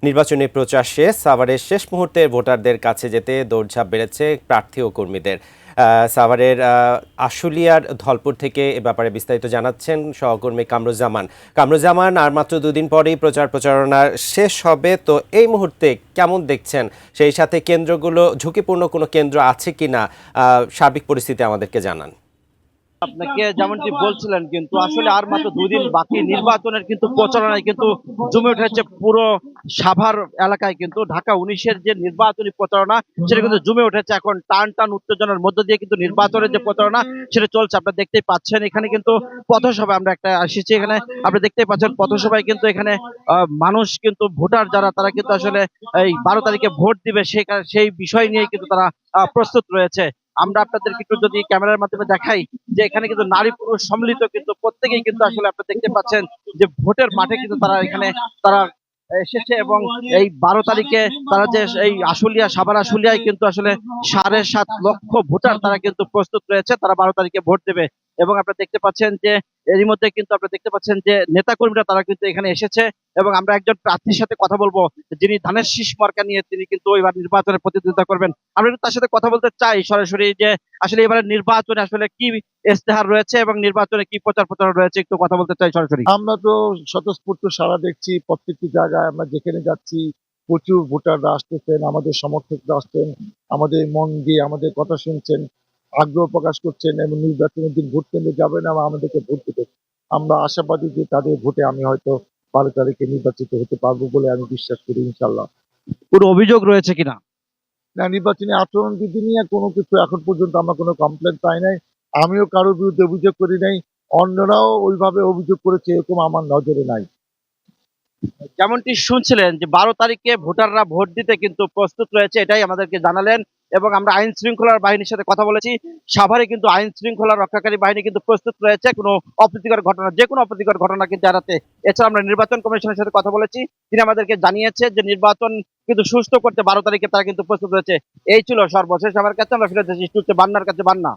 নির্বাচনী প্রচার শেষ, সাভারের শেষ মুহূর্তে ভোটারদের কাছে যেতে দৌড়ঝাঁপ বেড়েছে প্রার্থী ও কর্মীদের। সাভারের আশুলিয়ার ধলপুর থেকে এ ব্যাপারে বিস্তারিত জানাচ্ছেন সহকর্মী কামরুজ্জামান। কামরুজ্জামান, আর মাত্র দুদিন পরেই প্রচারণা শেষ হবে, তো এই মুহূর্তে কেমন দেখছেন? সেই সাথে কেন্দ্রগুলো ঝুঁকিপূর্ণ কোনো কেন্দ্র আছে কিনা, সার্বিক পরিস্থিতি আমাদেরকে জানান। আপনাকে যেমনটি বলছিলেন, কিন্তু আসলে আর মাত্র দুদিন বাকি নির্বাচনের কিন্তু প্রচারণায় কিন্তু জমে উঠেছে পুরো সাভার এলাকায়। কিন্তু ঢাকা 19-এর যে নির্বাচনী প্রচারণা সেটা কিন্তু জমে উঠেছে এখন টান টান উত্তেজনার মধ্য দিয়ে। কিন্তু নির্বাচনের যে প্রচারণা সেটা চলছে, আপনারা দেখতেই পাচ্ছেন। এখানে কিন্তু পথসভায় আমরা একটা এসেছি, এখানে আপনি দেখতেই পাচ্ছেন পথসভায় কিন্তু এখানে মানুষ কিন্তু ভোটার যারা তারা কিন্তু আসলে এই 12 তারিখে ভোট দিবে সেই বিষয় নিয়ে কিন্তু তারা প্রস্তুত রয়েছে। আমরা আপনাদেরকে একটু যদি ক্যামেরার মাধ্যমে দেখাই যে এখানে কিন্তু নারী পুরুষ সম্মিলিত কিন্তু প্রত্যেকেই কিন্তু আসলে আপনারা দেখতে পাচ্ছেন যে ভোটের মাঠে কিন্তু তারা এসেছে। এবং এই 12 তারিখে তারা যে এই সাভার আশুলিয়ায় কিন্তু আসলে 7.5 লক্ষ ভোটার তারা কিন্তু প্রস্তুত রয়েছে, তারা 12 তারিখে ভোট দেবে। এবং আপনারা দেখতে পাচ্ছেন যে এরই মধ্যে কিন্তু আপনারা দেখতে পাচ্ছেন যে নেতা কর্মীরা তারা কিন্তু এখানে এসেছে। এবং আমরা একজন প্রার্থীর সাথে কথা বলবো যিনি ধানের শীষ মার্কা নিয়ে তিনি কিন্তু এবার নির্বাচনে প্রতিদ্বন্দ্বিতা করবেন। আমরা একটু তার সাথে কথা বলতে চাই সরাসরি যে আসলে এবারে নির্বাচনে আসলে কি ইস্তেহার রয়েছে এবং নির্বাচনে কি প্রচার রয়েছে, একটু কথা বলতে চাই সরাসরি। আমরা তো স্বতঃস্ফূর্ত সাড়া দেখছি প্রত্যেকটি জায়গায়। আমরা যেখানে যাচ্ছি প্রচুর ভোটাররা আসতেছেন, আমাদের সমর্থকরা আসছেন, আমাদের মন দিয়ে আমাদের কথা শুনছেন, আগ্রহ প্রকাশ করছেন এবং নির্বাচনের দিন ভোট কেন্দ্রে যাবেন এবং আমাদেরকে ভোট দেবেন। আমরা আশাবাদী যে তাদের ভোটে আমি হয়তো 12 তারিখে নির্বাচিত হতে পারবো বলে আমি বিশ্বাস করি, ইনশাল্লাহ। কোনো অভিযোগ রয়েছে কিনা? না, নির্বাচনী আচরণবিধি নিয়ে কোনো কিছু এখন পর্যন্ত আমরা কোনো কমপ্লেন পাই নাই। আমিও কারোর বিরুদ্ধে অভিযোগ করি নাই, অন্যরাও ওইভাবে অভিযোগ করেছে এরকম আমার নজরে নাই। যেমনটি শুনছিলেন যে 12 তারিখে ভোটাররা ভোট দিতে কিন্তু প্রস্তুত রয়েছে, এটাই আমাদেরকে জানালেন। এবং আমরা আইন শৃঙ্খলার বাহিনীর সাথে কথা বলেছি, সাভারে কিন্তু আইন শৃঙ্খলা রক্ষাকারী বাহিনী কিন্তু প্রস্তুত রয়েছে কোনো যে কোনো অপ্রীতিকর ঘটনা কিন্তু এড়াতে। এছাড়া আমরা নির্বাচন কমিশনের সাথে কথা বলেছি, তিনি আমাদেরকে জানিয়েছে যে নির্বাচন কিন্তু সুষ্ঠু করতে 12 তারিখে তারা কিন্তু প্রস্তুত রয়েছে। এই ছিল সর্বশেষ আমার কাছে। আমরা ফিরে যাচ্ছি বান্নার কাছে। বান্না।